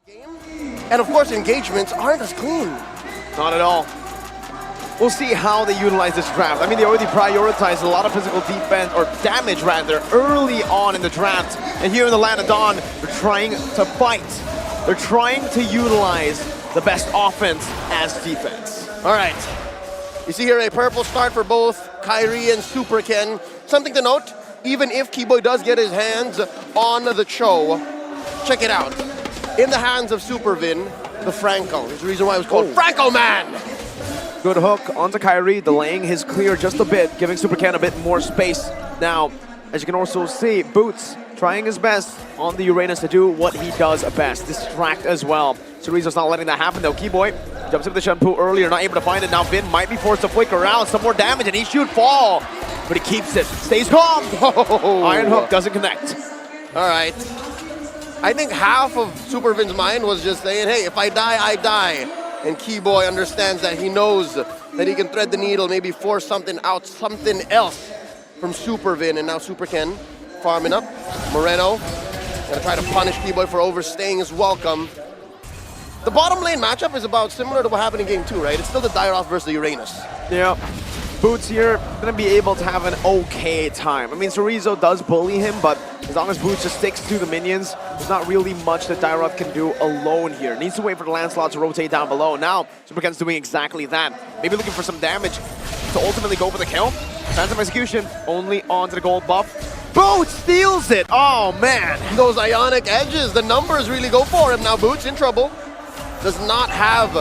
Game. And of course, engagements aren't as clean. Not at all. We'll see how they utilize this draft. I mean, they already prioritized a lot of physical defense, or damage rather, early on in the draft. And here in the land of Dawn, they're trying to fight. They're trying to utilize the best offense as defense. All right. You see here a purple start for both Kyrie and Super Ken. Something to note, even if Keyboy does get his hands on the Cho, check it out. In the hands of Supervin, the Franco. There's a reason why it was called Franco Man. Good hook onto Kyrie, delaying his clear just a bit, giving Super Ken a bit more space. Now, as you can also see, Boots trying his best on the Uranus to do what he does best, distract as well. Chorizo's not letting that happen though. Keyboy jumps into the shampoo earlier, not able to find it. Now Vin might be forced to flicker around, some more damage, and he should fall. But he keeps it, stays calm. Iron hook doesn't connect. All right. I think half of Supervin's mind was just saying, hey, if I die, I die. And Keyboy understands that. He knows that he can thread the needle, maybe force something out, something else from Supervin. And now Super Ken farming up. Moreno gonna try to punish Keyboy for overstaying his welcome. The bottom lane matchup is about similar to what happened in game 2, right? It's still the Dairoth versus the Uranus. Yeah. Boots here gonna be able to have an okay time. I mean, Chorizo does bully him, but as long as Boots just sticks to the minions, there's not really much that Dairoth can do alone here. Needs to wait for the Lancelot to rotate down below. Now, Super Ken's doing exactly that. Maybe looking for some damage to ultimately go for the kill. Phantom Execution, only onto the gold buff. Boots steals it! Oh, man! Those Ionic edges, the numbers really go for him. Now Boots in trouble. Does not have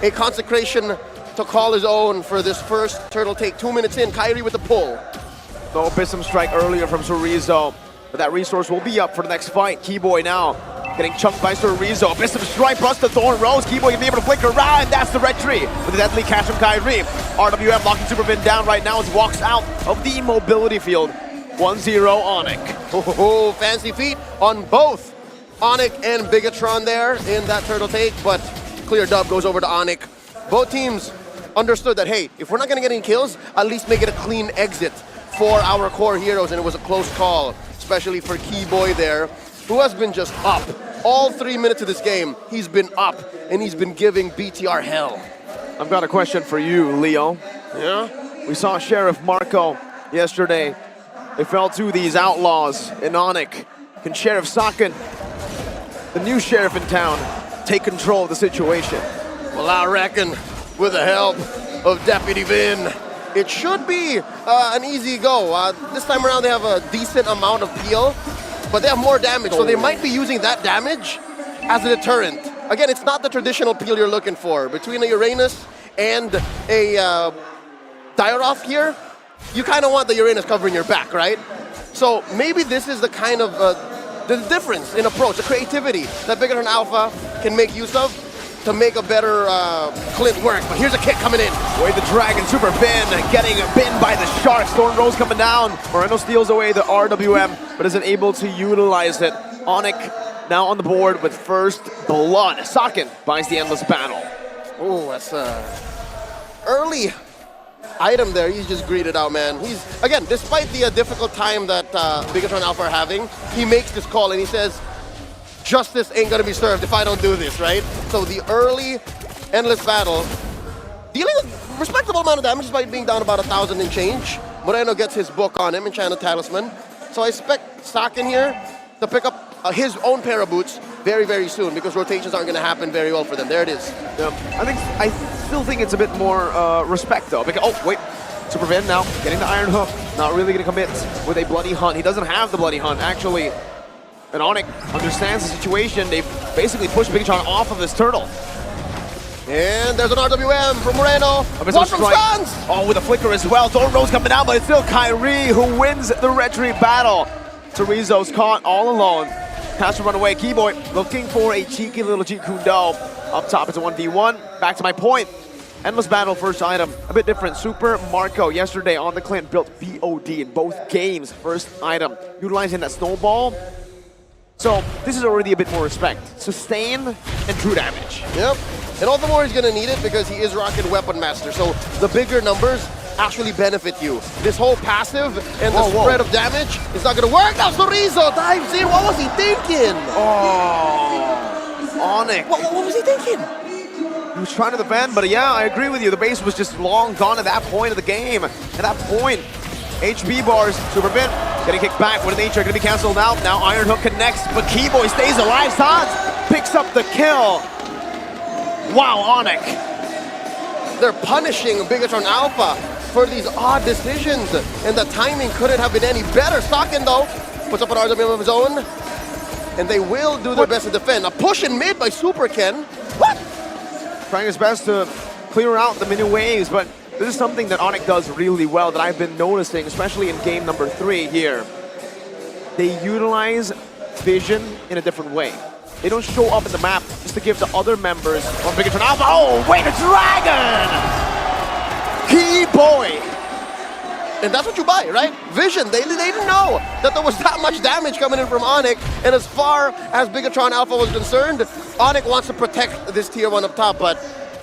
a consecration to call his own for this first turtle take. 2 minutes in, Kyrie with the pull. No Abyssum Strike earlier from Chorizo, but that resource will be up for the next fight. Keyboy now getting chunked by Chorizo. Abyssum Strike plus the Thorn Rose. Keyboy can be able to flicker around. That's the red tree with the deadly catch from Kyrie. RWM locking Supervin down right now as he walks out of the mobility field. 1-0 ONIC. Oh, fancy feet on both ONIC and Bigatron there in that turtle take, but clear dub goes over to ONIC. Both teams understood that, hey, if we're not going to get any kills, at least make it a clean exit for our core heroes, and it was a close call, especially for Keyboy there, who has been just up. All 3 minutes of this game, he's been up, and he's been giving BTR hell. I've got a question for you, Leo. Yeah? We saw Sheriff Marco yesterday. They fell to these outlaws in ONIC. Can Sheriff Sakin, the new sheriff in town, take control of the situation? Well, I reckon with the help of Deputy Vin, it should be an easy go. This time around they have a decent amount of peel, but they have more damage, so they might be using that damage as a deterrent. Again, it's not the traditional peel you're looking for. Between a Uranus and a Dairoth here, you kind of want the Uranus covering your back, right? So maybe this is the kind of the difference in approach, the creativity that Bigatron Alpha can make use of to make a better Clint work. But here's a kick coming in. Wade the Dragon, Super Vin getting bitten by the Sharks. Thorn Rose coming down. Moreno steals away the RWM, but isn't able to utilize it. ONIC now on the board with first blood. Sakin buys the Endless Battle. Oh, that's early item there. He's just greeted out, man. He's, again, despite the difficult time that Bigatron Alpha are having, he makes this call and he says, justice ain't gonna be served if I don't do this, right? So the early Endless Battle, dealing a respectable amount of damage despite being down about 1,000 and change. Moreno gets his book on him, Enchanted Talisman. So I expect Sakin here to pick up his own pair of boots very, very soon, because rotations aren't gonna happen very well for them. There it is. Yeah, I still think it's a bit more respect though. Because, oh, wait. Super Vin now getting the Iron Hook. Not really gonna commit with a Bloody Hunt. He doesn't have the Bloody Hunt, actually. And ONIC understands the situation. They basically pushed Bigatron off of this turtle. And there's an RWM from Moreno. One from Stuns! Oh, with a flicker as well. Thorn Rose coming out, but it's still Kyrie who wins the retreat battle. Chorizo's caught all alone. Has to run away. Keyboy looking for a cheeky little Jeet Kune Do. Up top, it's a 1v1. Back to my point. Endless Battle, first item. A bit different. Super Marco yesterday on the Clint built BOD in both games. First item. Utilizing that snowball. So this is already a bit more respect. Sustain and true damage. Yep. And all the more he's going to need it because he is rocking Weapon Master. So the bigger numbers actually benefit you. This whole passive and the spread of damage is not going to work. Now Chorizo dives in. What was he thinking? ONIC. What was he thinking? He was trying to defend, but yeah, I agree with you. The base was just long gone at that point of the game. At that point, HP bars, Superbin getting kicked back. What in nature going to be canceled out. Now Iron Hook connects, but Keyboy stays alive. Sans picks up the kill. Wow, ONIC. They're punishing Bigatron Alpha for these odd decisions, and the timing couldn't have been any better. Sakin, though, puts up an RWM of his own, and they will do their best to defend. A push in mid by Super Ken. What? Trying his best to clear out the mini waves, but this is something that ONIC does really well that I've been noticing, especially in game number 3 here. They utilize vision in a different way. They don't show up in the map just to give the other members on Bigatron Alpha. Oh, wait, a dragon! Keyboy! And that's what you buy, right? Vision. They didn't know that there was that much damage coming in from ONIC. And as far as Bigatron Alpha was concerned, ONIC wants to protect this tier 1 up top, but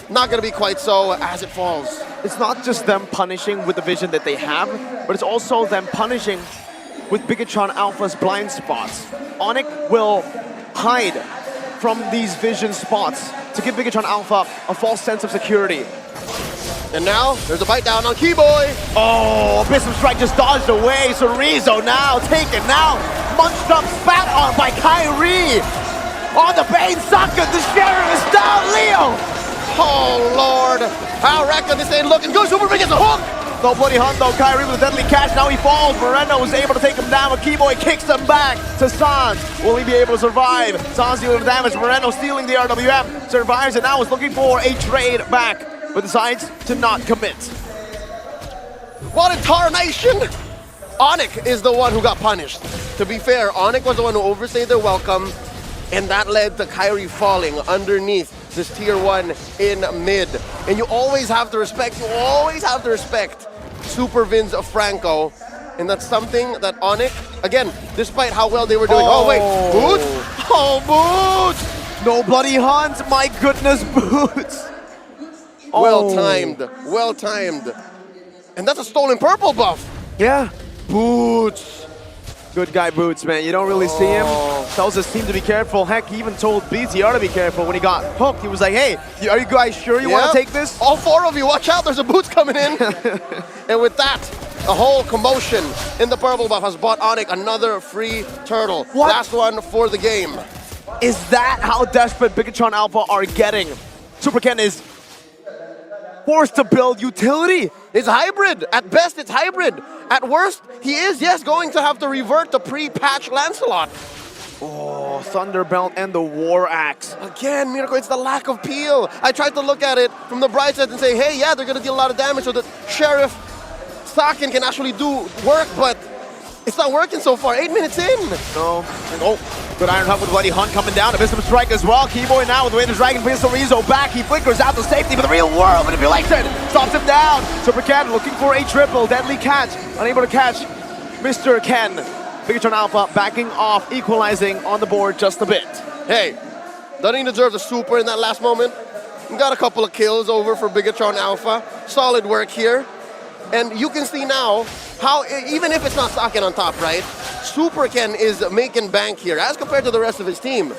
not going to be quite so as it falls. It's not just them punishing with the vision that they have, but it's also them punishing with Bigatron Alpha's blind spots. ONIC will hide from these vision spots to give Bigatron Alpha a false sense of security. And now, there's a bite down on Keyboy. Oh, Abyssal Strike just dodged away. Sorizo now taken now. Munched up, spat on by Kyrie. On the Bane, Saka, the Sheriff is down, Leo. Oh, Lord. I reckon this ain't looking good. Super Big gets a hook. No bloody hunt though. Kyrie with a deadly catch. Now he falls. Moreno was able to take him down, but Keyboy kicks him back to Sans. Will he be able to survive? Sans dealing damage. Moreno stealing the RWM. Survives and now is looking for a trade back, but decides to not commit. What in tarnation? ONIC is the one who got punished. To be fair, ONIC was the one who overstayed their welcome, and that led to Kyrie falling underneath this tier 1 in mid. And you always have to respect Super Vins of Franco. And that's something that ONIC, again, despite how well they were doing. Oh, wait, Boots? Oh, Boots! No bloody hunt, my goodness, Boots. Well timed. And that's a stolen purple buff. Yeah. Boots. Good guy Boots, man. You don't really see him. Tells his team to be careful. Heck, he even told BTR to be careful when he got hooked. He was like, hey, are you guys sure you want to take this? All 4 of you, watch out, there's a Boots coming in. And with that, a whole commotion in the purple buff has bought ONIC another free turtle. What? Last one for the game. Is that how desperate Bigatron Alpha are getting? Super Ken is forced to build utility. It's hybrid. At best, it's hybrid. At worst, he is, yes, going to have to revert to pre-patch Lancelot. Oh, Thunderbelt and the War Axe. Again, Miracle, it's the lack of peel. I tried to look at it from the bright side and say, hey, yeah, they're going to deal a lot of damage so that Sheriff Sakin can actually do work, but it's not working so far. 8 minutes in. No. And oh, good Iron Hunt with Bloody Hunt coming down. Abyssal Strike as well. Keyboy now with the way the Dragon brings Sorizo back. He flickers out to safety, but the real world manipulation stops him down. Super Ken looking for a triple. Deadly catch. Unable to catch Mr. Ken. Bigatron Alpha backing off, equalizing on the board just a bit. Hey, doesn't he deserve the super in that last moment? Got a couple of kills over for Bigatron Alpha. Solid work here. And you can see now how, even if it's not Sakin on top, right? Super Ken is making bank here as compared to the rest of his team.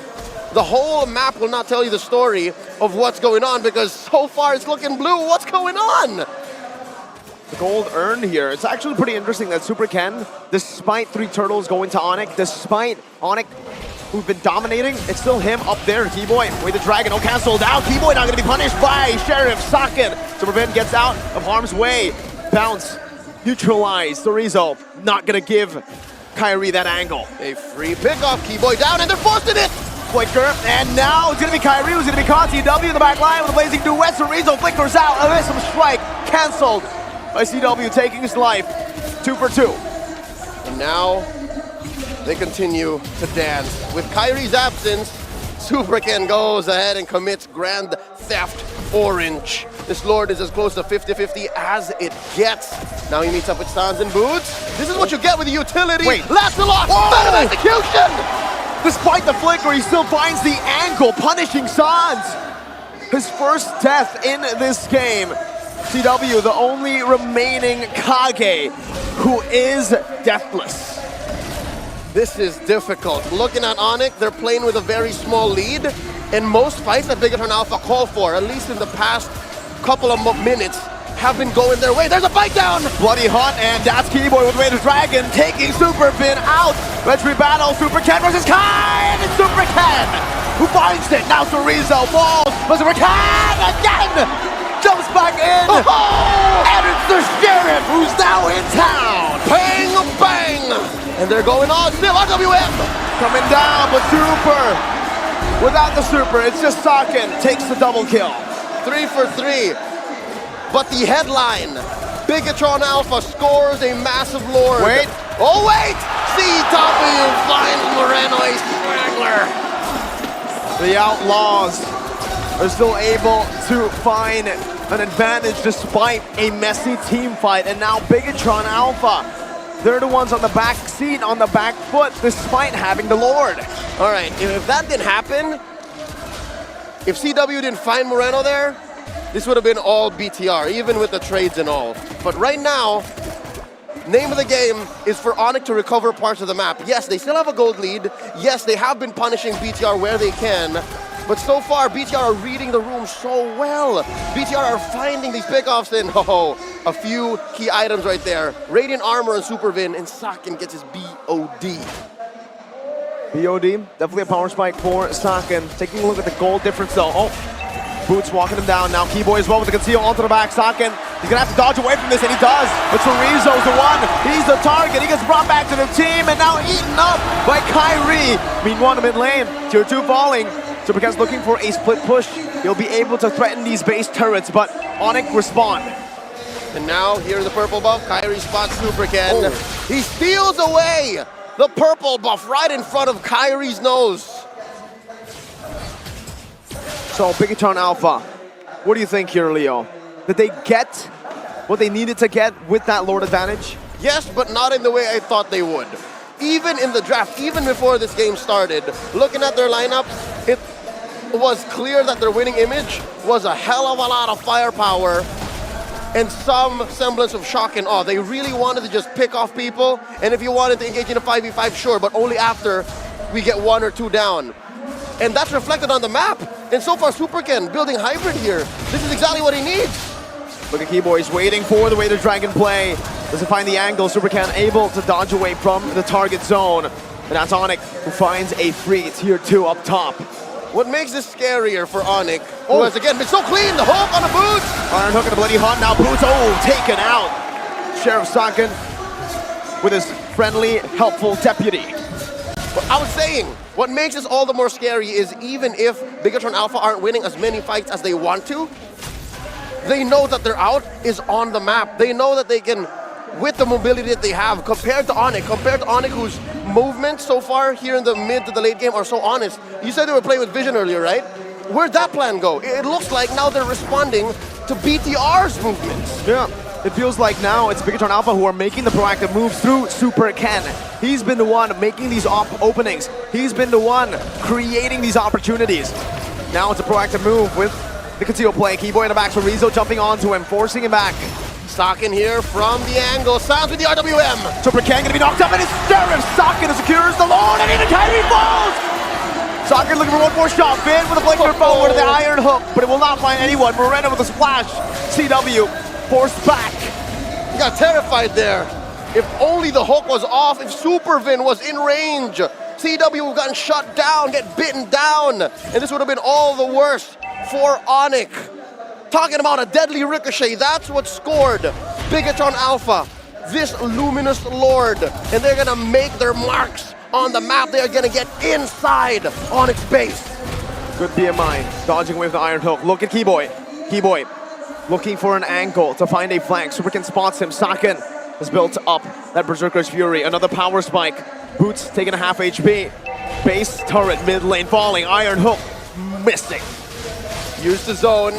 The whole map will not tell you the story of what's going on because so far it's looking blue. What's going on? The gold earned here. It's actually pretty interesting that Super Ken, despite 3 turtles going to ONIC, despite ONIC who've been dominating, it's still him up there. Keyboy with the Dragon, canceled out. Keyboy not going to be punished by Sheriff Sakin. Superman gets out of harm's way. Bounce, neutralized. Sorizo not going to give Kyrie that angle. A free pickoff. Keyboy down and they're forcing it. Flicker, and now it's going to be Kyrie who's going to be caught. CW in the back line with a blazing duet. Sorizo flickers out. Abyssal Strike canceled by CW taking his life. 2 for 2. And now they continue to dance. With Kyrie's absence, Super Ken goes ahead and commits Grand Theft Orange. This Lord is as close to 50-50 as it gets. Now he meets up with Sans and Boots. This is what you get with the utility. Wait. Lancelot! Better execution! Despite the flicker, he still finds the angle, punishing Sans. His first death in this game. CW, the only remaining Kage who is deathless. This is difficult. Looking at ONIC, they're playing with a very small lead, And most fights that Bigatron Alpha call for, at least in the past couple of minutes, have been going their way. There's a bite down! Bloody Hunt, and that's Keyboy with Raider Dragon taking Super Vin out. Retry battle, Super Ken versus Kai, and it's Super Ken who finds it. Now Chorizo falls, but Super Ken again jumps back in. And it's the Sheriff who's now in town. Bang, bang! And they're going on still, RWM! Coming down, but Super, without the Super, it's just Saken takes the double kill. 3 for 3. But the headline, Bigatron Alpha scores a massive Lord. Wait. Oh wait! CW finds Moreno a strangler. The Outlaws are still able to find an advantage despite a messy team fight. And now Bigatron Alpha, they're the ones on the back seat, on the back foot, despite having the Lord. All right, if that didn't happen, if CW didn't find Moreno there, this would have been all BTR, even with the trades and all. But right now, name of the game is for ONIC to recover parts of the map. Yes, they still have a gold lead. Yes, they have been punishing BTR where they can. But so far, BTR are reading the room so well. BTR are finding these pickoffs and a few key items right there. Radiant Armor and Super Vin, and Saken gets his BOD. BOD, definitely a power spike for Saken. Taking a look at the gold difference though. Oh. Boots walking him down. Now Keyboy as well with the conceal onto the back. Saken, he's gonna have to dodge away from this, and he does. But Chorizo's the one. He's the target. He gets brought back to the team, and now eaten up by Kyrie. Meanwhile, in mid lane, tier 2 falling. Supercat's looking for a split push. He'll be able to threaten these base turrets, but ONIC respond. And now, here in the purple buff, Kyrie spots Supercan. He steals away the purple buff right in front of Kyrie's nose. So, Bigatron Alpha, what do you think here, Leo? Did they get what they needed to get with that Lord advantage? Yes, but not in the way I thought they would. Even in the draft, even before this game started, looking at their lineup, it was clear that their winning image was a hell of a lot of firepower and some semblance of shock and awe. They really wanted to just pick off people, and if you wanted to engage in a 5v5, sure, but only after we get 1 or 2 down. And that's reflected on the map. And so far, Superken building hybrid here. This is exactly what he needs. Look at Keyboy's waiting for the Raider Dragon play. Doesn't find the angle. Supercan able to dodge away from the target zone. And that's ONIC who finds a free tier 2 up top. What makes this scarier for ONIC, who has again been so clean, the hook on the Boots. Iron Hook and the Bloody Hunt, now Boots, taken out. Sheriff Saken with his friendly, helpful deputy. But I was saying, what makes this all the more scary is even if Bigatron Alpha aren't winning as many fights as they want to, they know that their out is on the map. They know that they can, with the mobility that they have, compared to ONIC whose movements so far here in the mid to the late game are so honest. You said they were playing with vision earlier, right? Where'd that plan go? It looks like now they're responding to BTR's movements. Yeah, it feels like now it's Bigatron Alpha who are making the proactive moves through Super Ken. He's been the one making these openings. He's been the one creating these opportunities. Now it's a proactive move with the conceal play. Keyboy in the back, Chorizo jumping onto him, forcing him back. Saken here from the angle, sounds with the RWM. Super Ken gonna be knocked up, and it's Sheriff Saken secures the Lord, and even Kyrie falls! Saken looking for one more shot. Finn with a flicker forward to the Iron Hook, but it will not find anyone. Moreno with a splash. CW forced back. He got terrified there. If only the hook was off, if Super Vin was in range, CW would have gotten shut down, get bitten down, and this would have been all the worse for ONIC. Talking about a deadly ricochet, that's what scored Bigatron Alpha, this luminous Lord, and they're gonna make their marks on the map. They are gonna get inside ONIC's base. Good BMI, dodging away with the Iron Hook. Look at Keyboy. Keyboy looking for an angle to find a flank. Superkin spots him. Saken has built up that Berserker's Fury. Another power spike. Boots taking a half HP. Base turret mid lane falling. Iron Hook missing. Use the zone.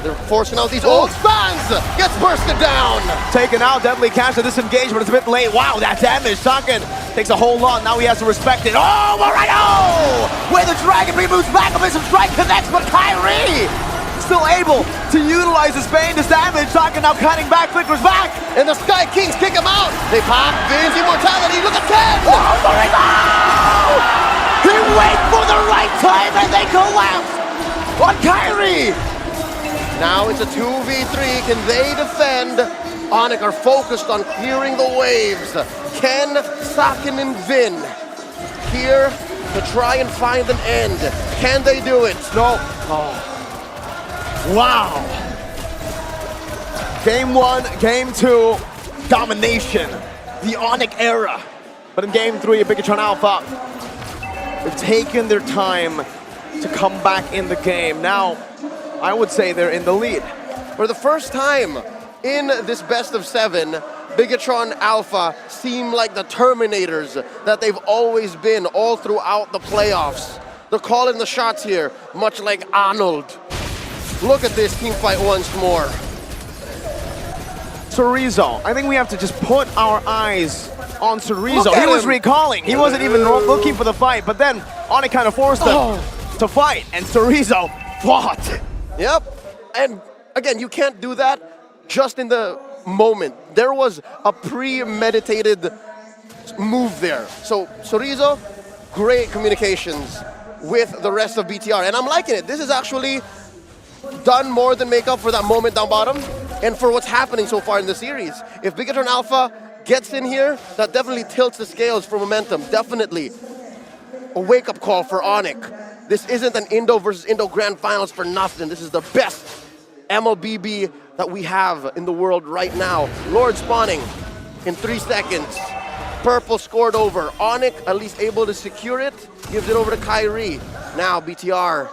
They're forcing out these old spans. Gets bursted down. Taken out. Deadly catch to disengage, but it's a bit late. Wow, that damage. Saken takes a whole lot. Now he has to respect it. Oh, Moreno! Where the Dragon moves back. A missile strike connects, but Kyrie still able to utilize his Bane to damage. Saken now cutting back, flickers back. And the Sky Kings kick him out. They pop Vin's immortality. Look at Ken. Oh, Moreno! He waits for the right time and they collapse on Kyrie. Now it's a 2v3. Can they defend? ONIC are focused on clearing the waves. Can Saken and Vin here to try and find an end? Can they do it? No. Oh. Wow. Game 1, Game 2, domination. The ONIC era. But in Game 3, Bigatron Alpha, they've taken their time to come back in the game. Now, I would say they're in the lead. For the first time in this best of 7, Bigatron Alpha seem like the Terminators that they've always been all throughout the playoffs. They're calling the shots here, much like Arnold. Look at this team fight once more. Cerezo, I think we have to just put our eyes on Cerezo. Look at He was him. recalling. He wasn't even looking for the fight, but then ONIC kind of forced him to fight, and Cerezo fought. Yep, and again, you can't do that just in the moment. There was a premeditated move there. So Cerezo, great communications with the rest of BTR, and I'm liking it. This is actually done more than make up for that moment down bottom and for what's happening so far in the series. If Bigatron Alpha gets in here, that definitely tilts the scales for momentum. Definitely a wake-up call for ONIC. This isn't an Indo versus Indo Grand Finals for nothing. This is the best MLBB that we have in the world right now. Lord spawning in 3 seconds. Purple scored over. ONIC at least able to secure it. Gives it over to Kyrie. Now BTR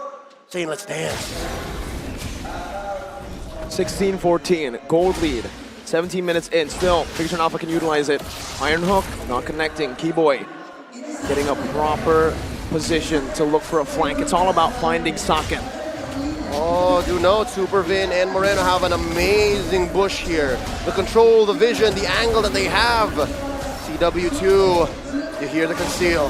saying let's dance. 16-14, gold lead. 17 minutes in, still, Bigatron Alpha can utilize it. Iron Hook, not connecting. Keyboy getting a proper position to look for a flank. It's all about finding Saken. Oh, do note, Supervin and Moreno have an amazing bush here. The control, the vision, the angle that they have. CW2, you hear the conceal.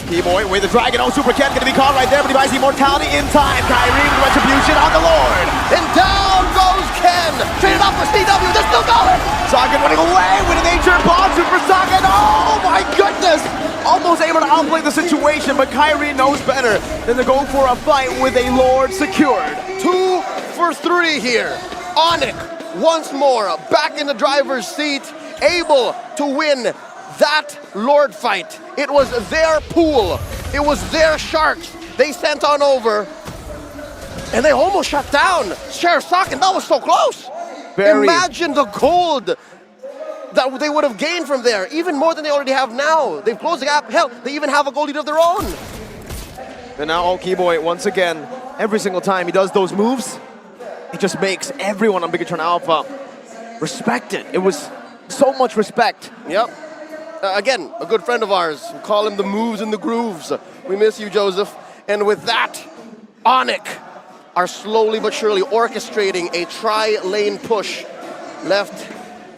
Keyboy with the Dragon. Oh, Super Ken gonna be caught right there, but he buys immortality in time. Kyrie with retribution on the Lord. And down goes Ken. Traded off for CW, they're still going. Saken running away with an nature bomb. Super Saken. Oh my goodness. Almost able to outplay the situation, but Kyrie knows better than to go for a fight with a Lord secured. 2 for 3 here. ONIC once more back in the driver's seat, able to win that Lord fight. It was their pool. It was their sharks. They sent on over, and they almost shut down Sheriff Saken. That was so close. Imagine the gold that they would have gained from there, even more than they already have now. They've closed the gap. Hell, they even have a gold lead of their own. And now Keyboy, once again, every single time he does those moves, it just makes everyone on Bigatron Alpha respect it. It was so much respect. Yep. Again, a good friend of ours. We call him the moves and the grooves. We miss you, Joseph. And with that, ONIC are slowly but surely orchestrating a tri-lane push. Left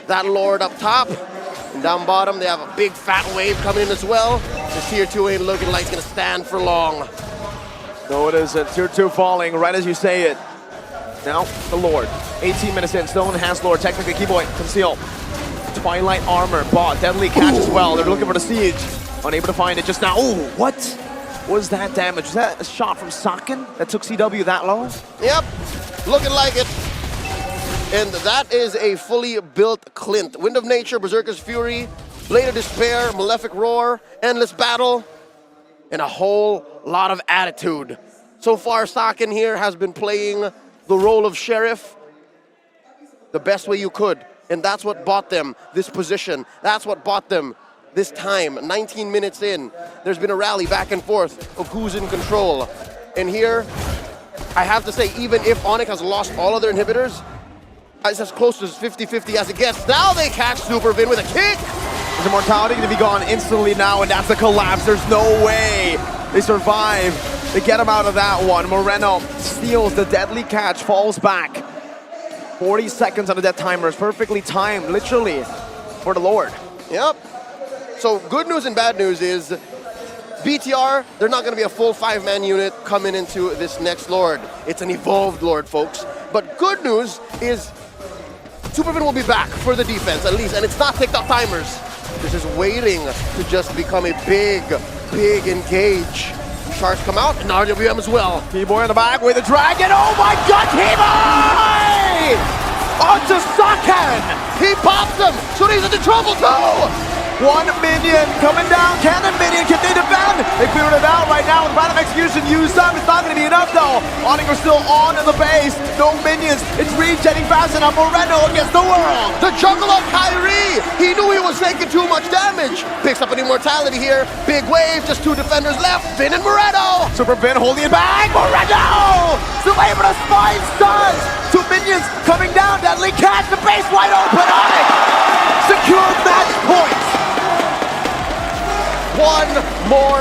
that Lord up top. And down bottom, they have a big fat wave coming in as well. This tier 2 ain't looking like it's gonna stand for long. No, it isn't. Tier 2 falling right as you say it. Now, the Lord. 18 minutes in, still enhanced Lord. Technically, Keyboy, conceal. Twilight armor, bot, deadly catch as well. They're looking for the siege. Unable to find it just now. Ooh, what was that damage? Was that a shot from Saken that took CW that low? Yep, looking like it. And that is a fully built Clint. Wind of Nature, Berserker's Fury, Blade of Despair, Malefic Roar, Endless Battle, and a whole lot of attitude. So far, Saken here has been playing the role of Sheriff the best way you could. And that's what bought them this position. That's what bought them this time. 19 minutes in, there's been a rally back and forth of who's in control. And here, I have to say, even if ONIC has lost all of their inhibitors, it's as close to 50-50 as it gets. Now they catch Supervin with a kick. His immortality going to be gone instantly now, and that's a collapse. There's no way they survive. They get him out of that one. Moreno steals the deadly catch, falls back. 40 seconds on the death timer is perfectly timed, literally, for the Lord. Yep. So good news and bad news is BTR, they're not going to be a full 5-man unit coming into this next Lord. It's an evolved Lord, folks. But good news is Supervin will be back for the defense, at least, and it's not TikTok timers. This is waiting to just become a big big engage. Sharks come out, and RWM as well. T-Boy on the back with the dragon. Oh my god, T-Boy! Onto Saken! He pops them, so he's into trouble too! One minion coming down. Cannon minion, can they defend? They cleared it out right now with Random Execution used up. It's not going to be enough though. ONIC are still on the base. No minions. It's regenerating fast enough. Moreno against the world. The jungle of Kyrie. He knew he was taking too much damage. Picks up an immortality here. Big wave, just 2 defenders left. Vin and Moreno. Super Vin holding it back. Moreno! Still able to spine stuns. 2 minions coming down. Deadly catch. The base wide open. ONIC secure match points. One more